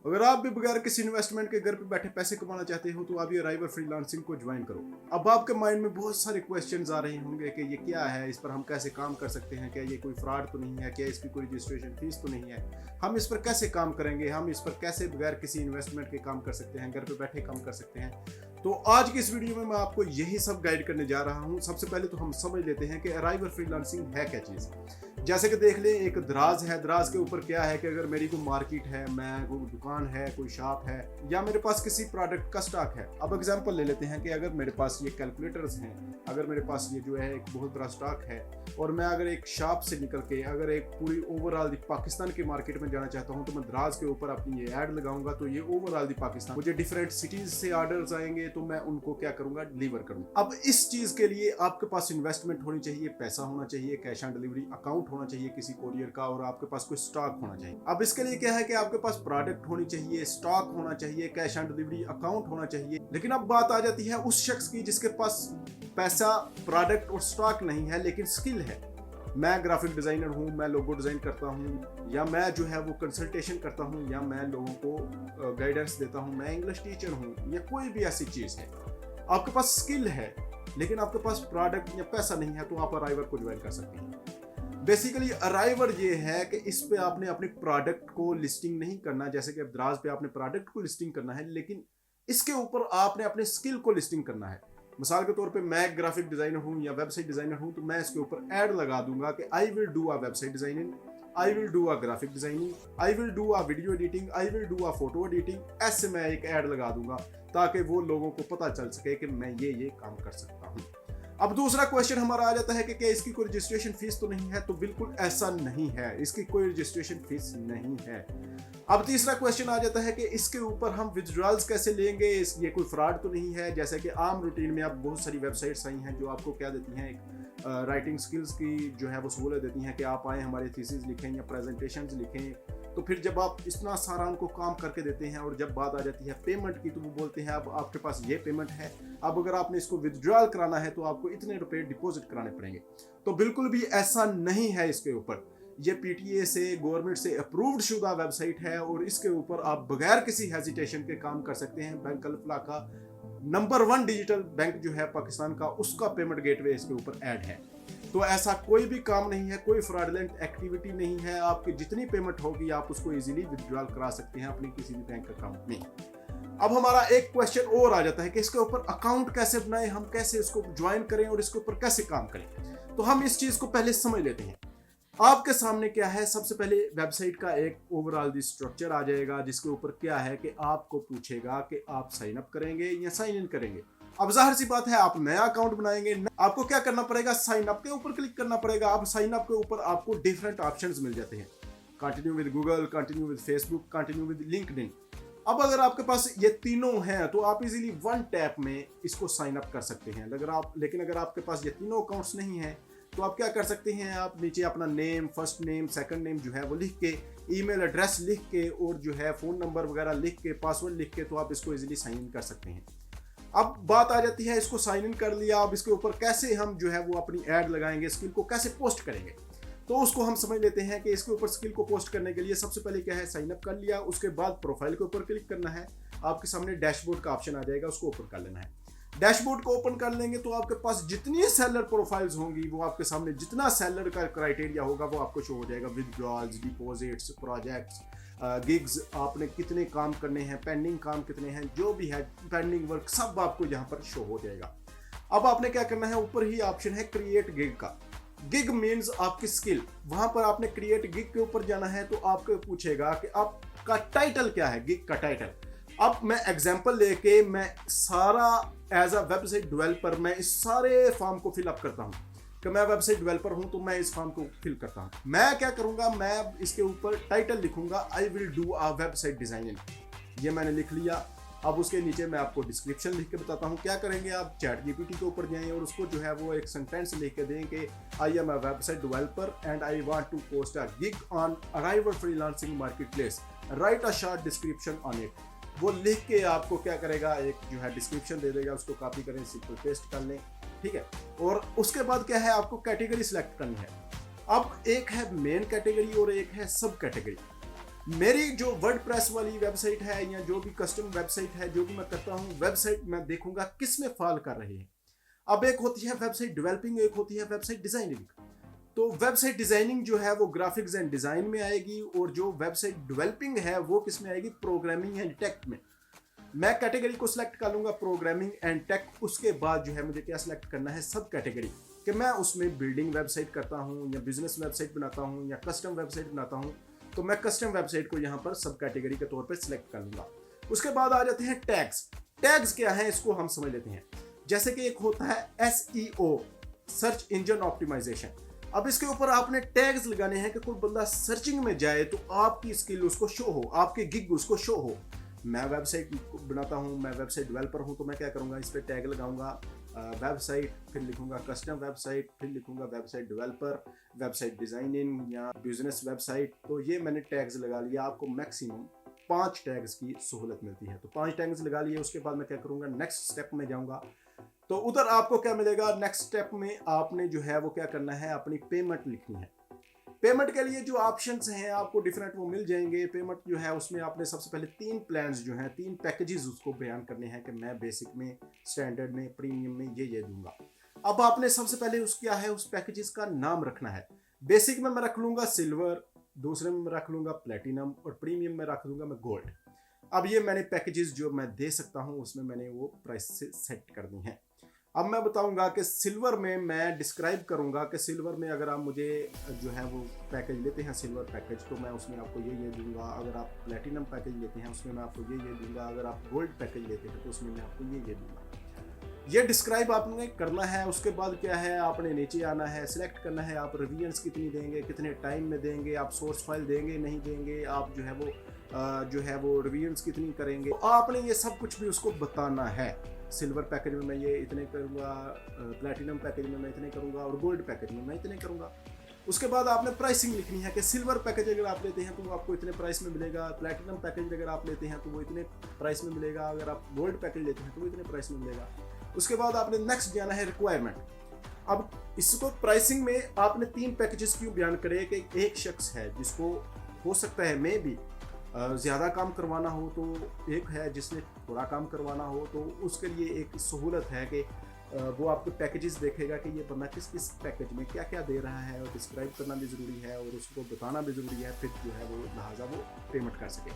अगर आप भी बगैर किसी इन्वेस्टमेंट के घर पे बैठे पैसे कमाना चाहते हो तो आप ये अराइवर फ्रीलांसिंग को ज्वाइन करो। अब आपके माइंड में बहुत सारे क्वेश्चंस आ रहे होंगे कि ये क्या है, इस पर हम कैसे काम कर सकते हैं, क्या ये कोई फ्रॉड तो नहीं है, क्या इसकी कोई रजिस्ट्रेशन फीस तो नहीं है, हम इस पर कैसे काम करेंगे, हम इस पर कैसे बगैर किसी इन्वेस्टमेंट के काम कर सकते हैं, घर पे बैठे काम कर सकते हैं। तो आज की इस वीडियो में मैं आपको यही सब गाइड करने जा रहा हूँ। सबसे पहले तो हम समझ लेते हैं कि अराइवर फ्रीलांसिंग है क्या चीज़। जैसे कि देख लें, एक दराज है, दराज के ऊपर क्या है कि अगर मेरी कोई मार्केट है, मैं कोई दुकान है, कोई शॉप है, या मेरे पास किसी प्रोडक्ट का स्टॉक है। अब एग्जांपल ले लेते हैं कि अगर मेरे पास ये कैलकुलेटर्स हैं, अगर मेरे पास ये जो है एक बहुत बड़ा स्टॉक है, और मैं अगर एक शॉप से निकल के अगर एक पूरी ओवरऑल पाकिस्तान की मार्केट में जाना चाहता हूँ, तो मैं दराज के ऊपर अपनी ये ऐड लगाऊंगा, तो ये ओवरऑल पाकिस्तान मुझे डिफरेंट सिटीज से ऑर्डर्स आएंगे, तो मैं उनको क्या करूंगा, डिलीवर करूंगा। अब इस चीज के लिए आपके पास इन्वेस्टमेंट होनी चाहिए, पैसा होना चाहिए, कैश ऑन डिलीवरी अकाउंट होना चाहिए किसी कोरियर का, और आपके पास कोई स्टॉक होना चाहिए। अब इसके लिए क्या है कि आपके पास प्रोडक्ट होनी चाहिए, स्टॉक होना चाहिए, कैश ऑन डिलीवरी अकाउंट होना चाहिए। लेकिन अब बात आ जाती है उस शख्स की जिसके पास पैसा, प्रोडक्ट और स्टॉक नहीं है, लेकिन स्किल है। मैं ग्राफिक डिजाइनर हूं, मैं लोगो डिजाइन करता हूं, या मैं जो है वो कंसल्टेशन करता हूं, या मैं लोगों को गाइडेंस देता हूं, मैं इंग्लिश टीचर हूं, या कोई भी ऐसी चीज है। आपके पास स्किल है लेकिन आपके पास प्रोडक्ट या पैसा नहीं है, तो आप अराइवर को ज्वाइन कर सकते हैं। बेसिकली अराइवर ये है कि इस पे आपने अपने प्रोडक्ट को लिस्टिंग नहीं करना, जैसे कि दराज पे आपने प्रोडक्ट को लिस्टिंग करना है, लेकिन इसके ऊपर आपने अपने स्किल को लिस्टिंग करना है। मिसाल के तौर पे मैं ग्राफिक डिजाइनर हूं या वेबसाइट डिजाइनर हूं, तो मैं इसके ऊपर ऐड लगा दूंगा कि I will do a website designing, I will do a graphic designing, I will do a video editing, I will do a photo editing. ऐसे मैं एक ऐड लगा दूंगा ताकि वो लोगों को पता चल सके कि मैं ये काम कर सकता हूँ। अब दूसरा क्वेश्चन हमारा आ जाता है कि क्या इसकी कोई रजिस्ट्रेशन फीस तो नहीं है? तो बिल्कुल ऐसा नहीं है, इसकी कोई रजिस्ट्रेशन फीस नहीं है। अब तीसरा क्वेश्चन आ जाता है कि इसके ऊपर हम विड्रॉल्स कैसे लेंगे, ये कोई फ्रॉड तो नहीं है? जैसे कि आम रूटीन में अब बहुत सारी वेबसाइट्स आई हैं जो आपको क्या देती हैं, एक राइटिंग स्किल्स की जो है वो सहूलत देती हैं कि आप आए हमारे थीसिस लिखें या प्रेजेंटेशंस लिखें। तो फिर जब आप इतना सारा उनको काम करके देते हैं और जब बात आ जाती है पेमेंट की, तो वो बोलते हैं अब आपके पास ये पेमेंट है, अब अगर आपने इसको विड्रॉल कराना है तो आपको इतने रुपए डिपॉजिट कराने पड़ेंगे। तो बिल्कुल भी ऐसा नहीं है इसके ऊपर। ये पीटीए से, गवर्नमेंट से अप्रूव्ड शुदा वेबसाइट है, और इसके ऊपर आप बगैर किसी हेजिटेशन के काम कर सकते हैं। बैंक अल्फला का नंबर 1 डिजिटल बैंक जो है पाकिस्तान का, उसका पेमेंट गेटवे इसके ऊपर ऐड है। तो ऐसा कोई भी काम नहीं है, कोई फ्रॉडलेंट एक्टिविटी नहीं है। आपकी जितनी पेमेंट होगी आप उसको इजीली विड्रॉल करा सकते हैं अपनी किसी भी बैंक अकाउंट में। अब हमारा एक क्वेश्चन और आ जाता है कि इसके ऊपर अकाउंट कैसे बनाएं, हम कैसे इसको ज्वाइन करें और इसके ऊपर कैसे काम करें। तो हम इस चीज को पहले समझ लेते हैं। आपके सामने क्या है, सबसे पहले वेबसाइट का एक ओवरऑल स्ट्रक्चर आ जाएगा, जिसके ऊपर क्या है कि आपको पूछेगा कि आप साइन अप करेंगे या साइन इन करेंगे। अब जाहिर सी बात है, आप नया अकाउंट बनाएंगे, आपको क्या करना पड़ेगा, साइन अप के ऊपर क्लिक करना पड़ेगा। अब साइन अप के ऊपर आपको डिफरेंट ऑप्शंस मिल जाते हैं, continue with Google, continue with Facebook, continue with LinkedIn. अब अगर आपके पास ये तीनों हैं तो आप इजीली वन टैप में इसको साइन अप कर सकते हैं। लेकिन अगर आपके पास ये तीनों अकाउंट्स नहीं हैं, तो आप क्या कर सकते हैं, आप नीचे अपना name, first name, second name जो है वो लिख के, ईमेल एड्रेस लिख के, और जो है फ़ोन नंबर वगैरह लिख के, पासवर्ड लिख के, तो आप इसको इजीली साइन इन कर सकते हैं। अब बात आ जाती है, इसको साइन इन कर लिया, अब इसके ऊपर कैसे हम जो है वो अपनी ऐड लगाएंगे, स्किल को कैसे पोस्ट करेंगे। तो उसको हम समझ लेते हैं कि इसके ऊपर स्किल को पोस्ट करने के लिए सबसे पहले क्या है, साइन अप कर लिया, उसके बाद प्रोफाइल के ऊपर क्लिक करना है। आपके सामने डैशबोर्ड का ऑप्शन आ जाएगा, उसको ओपन कर लेना है। डैशबोर्ड को ओपन कर लेंगे तो आपके पास जितनी सेलर प्रोफाइल्स होंगी, वो आपके सामने जितना सेलर का क्राइटेरिया होगा वो आपको शो हो जाएगा। विथड्रॉल्स, डिपॉजिट्स, प्रोजेक्ट्स, गिग्स, आपने कितने काम करने हैं, पेंडिंग काम कितने हैं, जो भी है पेंडिंग वर्क, सब आपको यहाँ पर शो हो जाएगा। अब आपने क्या करना है, ऊपर ही ऑप्शन है क्रिएट गिग का। गिग मीन्स आपकी स्किल, वहां पर आपने क्रिएट गिग के ऊपर जाना है। तो आपको पूछेगा कि आपका टाइटल क्या है, गिग का टाइटल। अब मैं एग्जांपल लेके मैं सारा एज अ वेबसाइट डेवलपर मैं इस सारे फॉर्म को फिल अप करता हूं कि मैं वेबसाइट डेवलपर हूं, तो मैं इस फॉर्म को फिल करता हूं। मैं क्या करूंगा, मैं इसके ऊपर टाइटल लिखूंगा, I will do a website designing. ये मैंने लिख लिया। अब उसके नीचे मैं आपको डिस्क्रिप्शन लिख के बताता हूँ। क्या करेंगे, आप चैट जीपीटी के ऊपर जाएं और उसको जो है वो एक सेंटेंस लिख के दें कि I am a website developer and I want to post a gig on अराइवर freelancing marketplace, right a short description on it. वो लिख के आपको क्या करेगा, एक जो है डिस्क्रिप्शन दे देगा, उसको कॉपी करें, सिंपल पेस्ट कर लें, ठीक है। और उसके बाद क्या है, आपको कैटेगरी सिलेक्ट करनी है। अब एक है मेन कैटेगरी और एक है सब कैटेगरी। मेरी जो वर्डप्रेस वाली वेबसाइट है या जो भी कस्टम वेबसाइट है, जो भी मैं करता हूँ, वेबसाइट मैं देखूंगा किस में फॉल कर रही है। अब एक होती है वेबसाइट डेवलपिंग, एक होती है वेबसाइट डिजाइनिंग। तो वेबसाइट डिजाइनिंग जो है वो ग्राफिक्स एंड डिजाइन में आएगी, और जो वेबसाइट डेवलपिंग है वो किस में आएगी, प्रोग्रामिंग एंड टेक में। मैं कैटेगरी को सिलेक्ट कर लूंगा प्रोग्रामिंग एंड टेक। उसके बाद जो है मुझे क्या सिलेक्ट करना है, सब कैटेगरी, कि मैं उसमें बिल्डिंग वेबसाइट करता हूँ या बिजनेस वेबसाइट बनाता हूँ या कस्टम वेबसाइट बनाता हूँ। तो मैं कस्टम वेबसाइट को यहाँ पर सब कैटेगरी के तौर पर सिलेक्ट कर लूंगा। उसके बाद आ जाते हैं टैग्स। टैग्स क्या है इसको हम समझ लेते हैं। जैसे कि एक होता है SEO, सर्च इंजन ऑप्टिमाइजेशन। अब इसके ऊपर आपने टैग्स लगाने हैं कि कोई बंदा सर्चिंग में जाए तो आपकी स्किल उसको शो हो, आपके गिग उसको शो हो। मैं वेबसाइट बनाता हूँ, मैं वेबसाइट डेवलपर हूँ, तो मैं क्या करूँगा, इस पर टैग लगाऊंगा वेबसाइट, फिर लिखूंगा कस्टम वेबसाइट, फिर लिखूंगा वेबसाइट डेवलपर, वेबसाइट डिजाइनिंग या बिजनेस वेबसाइट। तो ये मैंने टैग्स लगा लिया। आपको मैक्सिमम 5 टैग्स की सहूलत मिलती है, तो 5 टैग्स लगा लिए। उसके बाद मैं क्या करूँगा, नेक्स्ट स्टेप में जाऊँगा। तो उधर आपको क्या मिलेगा, नेक्स्ट स्टेप में आपने जो है वो क्या करना है, अपनी पेमेंट लिखनी है। पेमेंट के लिए जो ऑप्शंस हैं आपको डिफरेंट वो मिल जाएंगे। पेमेंट जो है उसमें आपने सबसे पहले 3 प्लान्स जो हैं, 3 पैकेजेस उसको बयान करने हैं कि मैं बेसिक में, स्टैंडर्ड में, प्रीमियम में ये दूंगा। अब आपने सबसे पहले उस क्या है, उस पैकेजेस का नाम रखना है। बेसिक में मैं रख लूंगा सिल्वर, दूसरे में मैं रख लूंगा प्लेटिनम, और प्रीमियम में रख लूंगा मैं गोल्ड। अब ये मैंने पैकेजेस जो मैं दे सकता हूँ उसमें मैंने वो प्राइस से सेट कर दी हैं। अब मैं बताऊंगा कि सिल्वर में मैं डिस्क्राइब करूंगा कि सिल्वर में अगर आप मुझे जो है वो पैकेज लेते हैं, सिल्वर पैकेज, तो मैं उसमें आपको ये दूंगा। अगर आप प्लेटिनम पैकेज लेते हैं उसमें मैं आपको ये दूंगा। अगर आप गोल्ड पैकेज लेते हैं तो उसमें मैं आपको ये दूंगा। ये डिस्क्राइब आपने करना है। उसके बाद क्या है, आपने नीचे आना है, सिलेक्ट करना है आप रिवीजन्स कितनी देंगे, कितने टाइम में देंगे, आप सोर्स फाइल देंगे नहीं देंगे, आप जो है वो रिवीजन्स कितनी करेंगे। तो आपने ये सब कुछ भी उसको बताना है। सिल्वर पैकेज में मैं ये इतने करूँगा, प्लैटिनम पैकेज में मैं इतने करूँगा, और गोल्ड पैकेज में मैं इतने करूँगा। उसके बाद आपने प्राइसिंग लिखनी है कि सिल्वर पैकेज अगर आप लेते हैं तो आपको इतने प्राइस में मिलेगा, प्लैटिनम पैकेज अगर आप लेते हैं तो वो इतने प्राइस में मिलेगा, अगर आप गोल्ड पैकेज लेते हैं तो वो इतने प्राइस में मिलेगा। उसके बाद आपने नेक्स्ट जाना है रिक्वायरमेंट। अब इसको प्राइसिंग में आपने 3 पैकेजेस क्यों बयान करे कि एक शख्स है जिसको हो सकता है मे भी ज़्यादा काम करवाना हो, तो एक है जिसने थोड़ा काम करवाना हो, तो उसके लिए एक सहूलत है कि वो आपके पैकेजेस देखेगा कि ये बंदा किस किस पैकेज में क्या क्या दे रहा है, और डिस्क्राइब करना भी ज़रूरी है और उसको बताना भी ज़रूरी है, फिर जो है वो लिहाजा वो पेमेंट कर सके।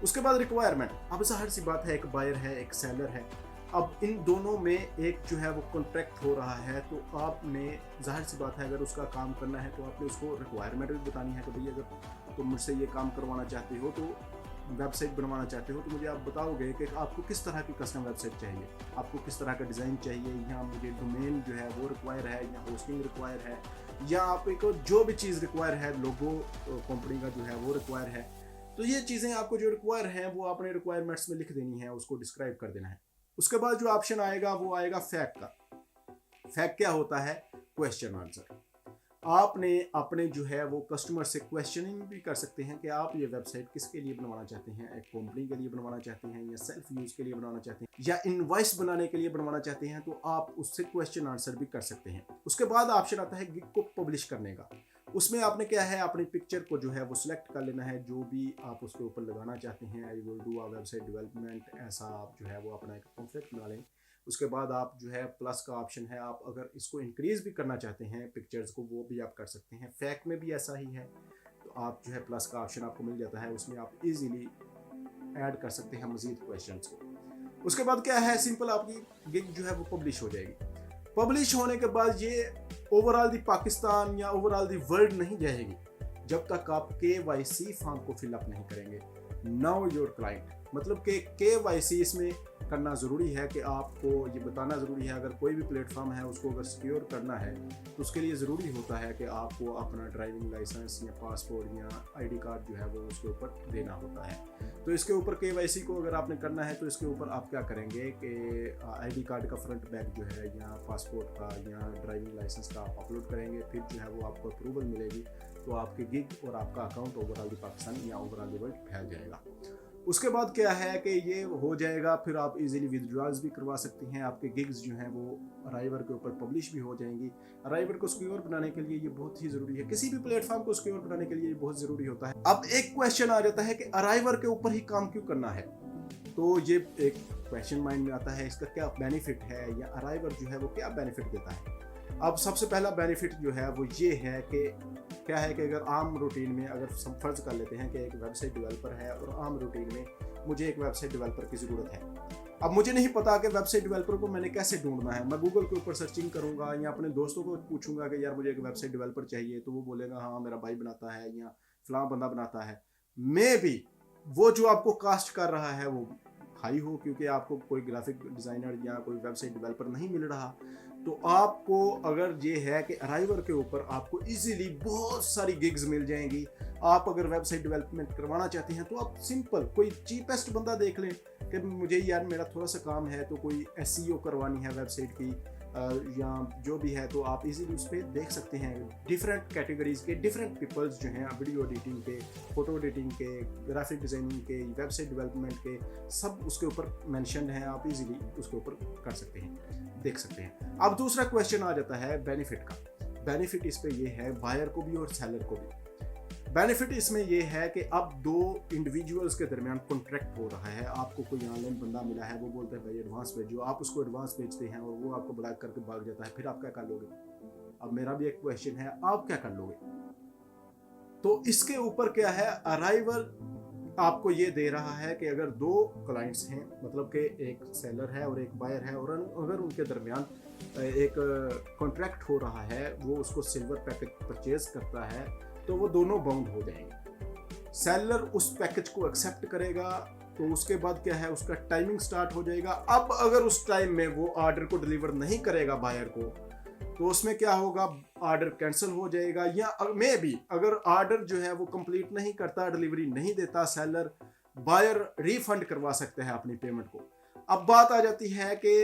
उसके बाद रिक्वायरमेंट। अब ज़ाहिर सी बात है, एक बायर है एक सेलर है। अब इन दोनों में एक जो है वो कॉन्ट्रैक्ट हो रहा है, तो आपने ज़ाहिर सी बात है अगर उसका काम करना है तो आपने उसको रिक्वायरमेंट भी बतानी है कि भाई अगर तुम मुझसे ये काम करवाना चाहते हो, तो वेबसाइट बनवाना चाहते हो, तो मुझे आप बताओगे कि आपको किस तरह की कस्टम वेबसाइट चाहिए, आपको किस तरह का डिज़ाइन चाहिए, या मुझे डोमेन जो है वो रिक्वायर है, या होस्टिंग रिक्वायर है, या आपको जो भी चीज़ रिक्वायर है, लोगो कंपनी का जो है वो रिक्वायर है। तो ये चीज़ें आपको जो रिक्वायर हैं वो आपने रिक्वायरमेंट्स में लिख देनी है, उसको डिस्क्राइब कर देना है। उसके बाद जो ऑप्शन आएगा वो आएगा फैक्ट का। फैक्ट क्या होता है, क्वेश्चन आंसर। आपने अपने जो है वो कस्टमर से क्वेश्चनिंग भी कर सकते हैं कि आप ये वेबसाइट किसके लिए बनवाना चाहते हैं, एक कंपनी के लिए बनवाना चाहते हैं, या सेल्फ यूज के लिए बनवाना चाहते हैं, या इनवॉइस बनाने के लिए बनवाना चाहते हैं, तो आप उससे क्वेश्चन आंसर भी कर सकते हैं। उसके बाद ऑप्शन आता है गिग को पब्लिश करने का। उसमें आपने क्या है, अपनी पिक्चर को जो है वो सिलेक्ट कर लेना है, जो भी आप उसके ऊपर लगाना चाहते हैं। I will do a website development, ऐसा आप जो है वो अपना एक कॉन्सेप्ट बना लें। उसके बाद आप जो है प्लस का ऑप्शन है, आप अगर इसको इंक्रीज भी करना चाहते हैं पिक्चर्स को, वो भी आप कर सकते हैं। फैक्ट में भी ऐसा ही है, तो आप जो है प्लस का ऑप्शन आपको मिल जाता है, उसमें आप इजीली ऐड कर सकते हैं मजीद क्वेश्चंस को। उसके बाद क्या है, सिंपल आपकी गिग जो है वो पब्लिश हो जाएगी। पब्लिश होने के बाद ये ओवरऑल दी पाकिस्तान या ओवरऑल दी वर्ल्ड नहीं जाएगी जब तक आप KYC फॉर्म को फिलअप नहीं करेंगे। नाउ योर क्लाइंट, मतलब कि KYC इसमें करना ज़रूरी है कि आपको ये बताना ज़रूरी है। अगर कोई भी प्लेटफॉर्म है उसको अगर सिक्योर करना है तो उसके लिए ज़रूरी होता है कि आपको अपना ड्राइविंग लाइसेंस या पासपोर्ट या ID कार्ड जो है वो उसके ऊपर देना होता है। तो इसके ऊपर KYC को अगर आपने करना है तो इसके ऊपर आप क्या करेंगे कि ID कार्ड का फ्रंट बैक जो है, या पासपोर्ट का या ड्राइविंग लाइसेंस का आप अपलोड करेंगे। फिर जो है वो आपको अप्रूवल मिलेगी, तो आपकी गिग और आपका अकाउंट ओवरऑल पाकिस्तान या ओवरऑल वर्ल्ड फैल जाएगा। उसके बाद क्या है कि ये हो जाएगा, फिर आप इजीली विदड्रॉल्स भी करवा सकते हैं, आपके गिग्स जो हैं वो अराइवर के ऊपर पब्लिश भी हो जाएंगी। अराइवर को सिक्योर बनाने के लिए ये बहुत ही ज़रूरी है, किसी भी प्लेटफॉर्म को सिक्योर बनाने के लिए ये बहुत ज़रूरी होता है। अब एक क्वेश्चन आ जाता है कि अराइवर के ऊपर ही काम क्यों करना है, तो ये एक क्वेश्चन माइंड में आता है, इसका क्या बेनिफिट है या अराइवर जो है वो क्या बेनिफिट देता है। अब सबसे पहला बेनिफिट जो है वो ये है कि क्या है कि अगर आम रूटीन में अगर हम फर्ज कर लेते हैं कि एक वेबसाइट डेवलपर है और आम रूटीन में मुझे एक वेबसाइट डेवलपर की ज़रूरत है। अब मुझे नहीं पता कि वेबसाइट डेवलपर को मैंने कैसे ढूंढना है, मैं गूगल के ऊपर सर्चिंग करूंगा या अपने दोस्तों को पूछूंगा कि यार मुझे एक वेबसाइट डेवलपर चाहिए, तो वो बोलेगा हाँ मेरा भाई बनाता है या फलां बंदा बनाता है। मे बी वो जो आपको कास्ट कर रहा है वो हाई हो, क्योंकि आपको कोई ग्राफिक डिज़ाइनर या कोई वेबसाइट डेवलपर नहीं मिल रहा। तो आपको अगर ये है कि अराइवर के ऊपर आपको इजीली बहुत सारी गिग्स मिल जाएंगी। आप अगर वेबसाइट डेवलपमेंट करवाना चाहते हैं तो आप सिंपल कोई चीपेस्ट बंदा देख लें कि मुझे यार मेरा थोड़ा सा काम है, तो कोई एसईओ करवानी है वेबसाइट की या जो भी है, तो आप इजीली उस पर देख सकते हैं। डिफरेंट कैटेगरीज के डिफरेंट पीपल्स जो हैं, वीडियो एडिटिंग के, फोटो एडिटिंग के, ग्राफिक डिज़ाइनिंग के, वेबसाइट डेवलपमेंट के, सब उसके ऊपर मेंशन्ड हैं। आप इजीली उसके ऊपर कर सकते हैं, देख सकते हैं। अब दूसरा क्वेश्चन आ जाता है बेनिफिट का। बेनिफिट इस पे ये है बायर को भी और सेलर को भी। बेनिफिट इसमें ये है कि अब दो इंडिविजुअल्स के दरमियान कॉन्ट्रैक्ट हो रहा है। आपको कोई ऑनलाइन बंदा मिला है, वो बोलता है भाई एडवांस भेजो, आप उसको एडवांस भेजते हैं और वो आपको ब्लैक करके भाग जाता है, फिर आप क्या कर लोगे। अब मेरा भी एक क्वेश्चन है, आप क्या कर लोगे। तो इसके ऊपर क्या है, अराइवर आपको ये दे रहा है कि अगर दो क्लाइंट्स हैं, मतलब कि एक सेलर है और एक बायर है, और अगर उनके दरमियान एक कॉन्ट्रैक्ट हो रहा है, वो उसको सिल्वर पैकेज परचेज करता है, तो वो दोनों बाउंड हो जाएंगे। सेलर उस पैकेज को एक्सेप्ट करेगा, तो उसके बाद क्या है, उसका टाइमिंग स्टार्ट हो जाएगा। अब अगर उस टाइम में वो ऑर्डर को डिलीवर नहीं करेगा बायर को, तो उसमें क्या होगा, ऑर्डर कैंसिल हो जाएगा। या मे बी अगर ऑर्डर जो है वो कंप्लीट नहीं करता, डिलीवरी नहीं देता सेलर, बायर रिफंड करवा सकता है अपनी पेमेंट को। अब बात आ जाती है कि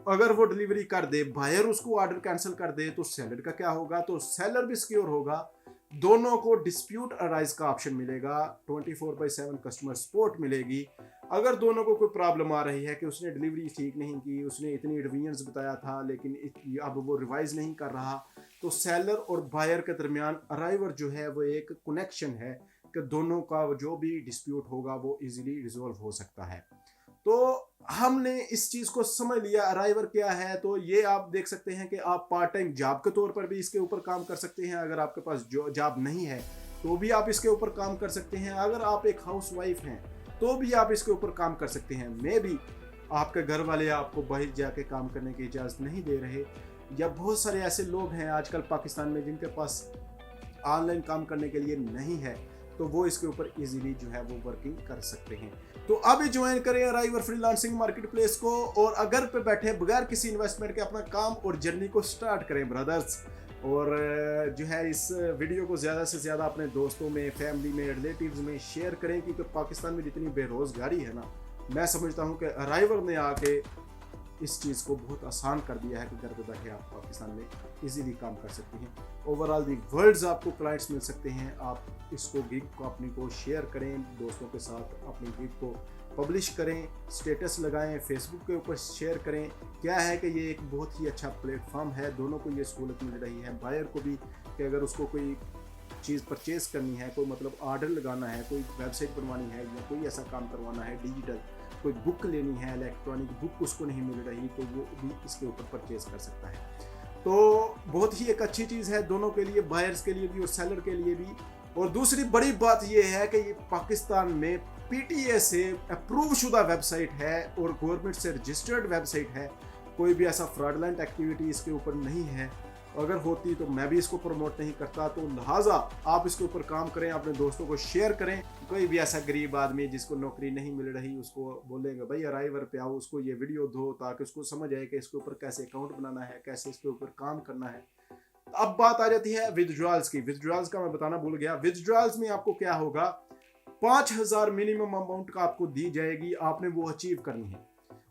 अगर वो डिलीवरी कर दे, बायर उसको ऑर्डर कैंसिल कर दे, तो सेलर का क्या होगा। तो सेलर भी सिक्योर होगा, दोनों को डिस्प्यूट अराइज का ऑप्शन मिलेगा, 24/7 कस्टमर सपोर्ट मिलेगी। अगर दोनों को कोई प्रॉब्लम आ रही है कि उसने डिलीवरी ठीक नहीं की, उसने इतनी एडवांस बताया था लेकिन अब वो रिवाइज नहीं कर रहा, तो सेलर और बायर के दरमियान अराइवर जो है वो एक कनेक्शन है कि दोनों का जो भी डिस्प्यूट होगा वो इजीली रिजॉल्व हो सकता है। तो हमने इस चीज़ को समझ लिया अराइवर क्या है। तो ये आप देख सकते हैं कि आप पार्ट टाइम जॉब के तौर पर भी इसके ऊपर काम कर सकते हैं। अगर आपके पास जॉब नहीं है तो भी आप इसके ऊपर काम कर सकते हैं। अगर आप एक हाउस वाइफ हैं तो भी आप इसके ऊपर काम कर सकते हैं। मे भी आपके घर वाले आपको बाहर जाके काम करने की इजाज़त नहीं दे रहे, या बहुत सारे ऐसे लोग हैं आजकल पाकिस्तान में जिनके पास ऑनलाइन काम करने के लिए नहीं है, तो वो इसके ऊपर इजीली जो है वो वर्किंग कर सकते हैं। तो अभी ज्वाइन करें अराइवर फ्रीलांसिंग मार्केट प्लेस को, और अगर पे बैठे बगैर किसी इन्वेस्टमेंट के अपना काम और जर्नी को स्टार्ट करें ब्रदर्स। और जो है इस वीडियो को ज़्यादा से ज़्यादा अपने दोस्तों में, फैमिली में, रिलेटिव्स में शेयर करें, क्योंकि पाकिस्तान में जितनी बेरोज़गारी है ना, मैं समझता हूँ कि अराइवर ने आके इस चीज़ को बहुत आसान कर दिया है कि घर पे बैठे आप पाकिस्तान में इजीली काम कर सकते हैं। ओवरऑल दी वर्ल्ड्स आपको क्लाइंट्स मिल सकते हैं। आप इसको गिग को अपनी को शेयर करें, दोस्तों के साथ अपनी गिग को पब्लिश करें, स्टेटस लगाएं, फेसबुक के ऊपर शेयर करें। क्या है कि ये एक बहुत ही अच्छा प्लेटफॉर्म है, दोनों को ये सहूलत मिल रही है, बायर को भी कि अगर उसको कोई चीज़ परचेज करनी है, कोई मतलब ऑर्डर लगाना है, कोई वेबसाइट बनवानी है या कोई ऐसा काम करवाना है डिजिटल, कोई बुक लेनी है, इलेक्ट्रॉनिक बुक उसको नहीं मिल रही, तो वो भी इसके ऊपर परचेज कर सकता है। तो बहुत ही एक अच्छी चीज़ है दोनों के लिए, बायर्स के लिए भी और सेलर के लिए भी। और दूसरी बड़ी बात ये है कि ये पाकिस्तान में पीटीए से अप्रूव शुदा वेबसाइट है और गवर्नमेंट से रजिस्टर्ड वेबसाइट है। कोई भी ऐसा फ्रॉडलेंट एक्टिविटी इसके ऊपर नहीं है। अगर होती तो मैं भी इसको प्रमोट नहीं करता। तो लिहाजा आप इसके ऊपर काम करें, अपने दोस्तों को शेयर करें। कोई भी ऐसा गरीब आदमी जिसको नौकरी नहीं मिल रही, उसको बोलेंगे भाई अराइवर पे आओ, उसको ये वीडियो दो ताकि उसको समझ आए कि इसके ऊपर कैसे अकाउंट बनाना है, कैसे इसके ऊपर काम करना है। अब बात आ जाती है विथड्रॉल्स की। विथड्रॉल्स का मैं बताना भूल गया। विथड्रॉल्स में आपको क्या होगा, 5000 मिनिमम अमाउंट का आपको दी जाएगी, आपने वो अचीव करनी है।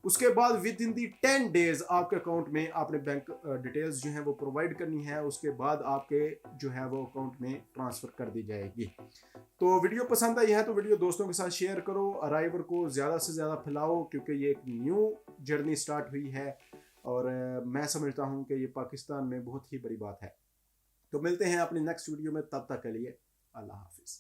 उसके बाद विद इन दी 10 डेज आपके अकाउंट में आपने बैंक डिटेल्स जो हैं वो प्रोवाइड करनी है, उसके बाद आपके जो है वो अकाउंट में ट्रांसफ़र कर दी जाएगी। तो वीडियो पसंद आई है तो वीडियो दोस्तों के साथ शेयर करो, अराइवर को ज़्यादा से ज़्यादा फैलाओ, क्योंकि ये एक न्यू जर्नी स्टार्ट हुई है और मैं समझता हूँ कि ये पाकिस्तान में बहुत ही बड़ी बात है। तो मिलते हैं अपनी नेक्स्ट वीडियो में, तब तक के लिए अल्लाह हाफिज़।